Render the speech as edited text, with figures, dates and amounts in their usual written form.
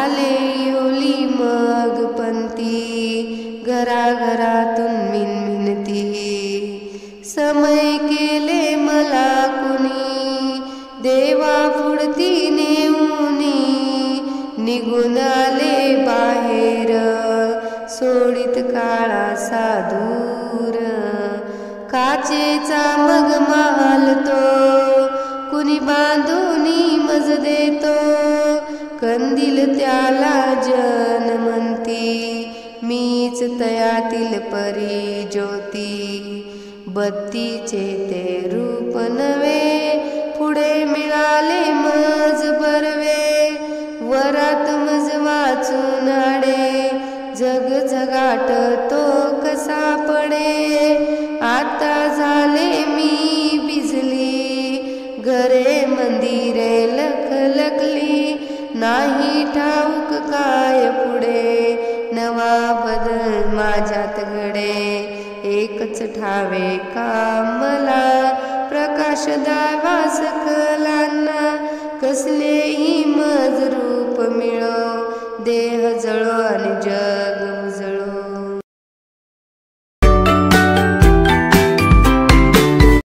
झाले ओली मग पंती, घराघरातून मिनमिनती. समय केले मला कुणी, देवा पुढती नेऊनी. निघून आले बाहेर, सोडित काळासा दूर. काचेचा मग महाल तो, कुणी बांधूनी मज देतो. कंदील त्याला जन म्हणती, मीच तयातील परी ज्योती. बत्तीचे ते रूप नवे, पुढे मिळाले मज बरवे. वरात मज वाचून आडे, जग झगाट तो कसा पडे. आता झाले मी भिजली, घरे मंदिरे लखलखली. नाही ठाऊक काय पुढे, नवा बदल माझ्यात घडे. एकच ठावे का मला, प्रकाश द्यावा सकलांना. कसलेही मज रूप मिळो, दे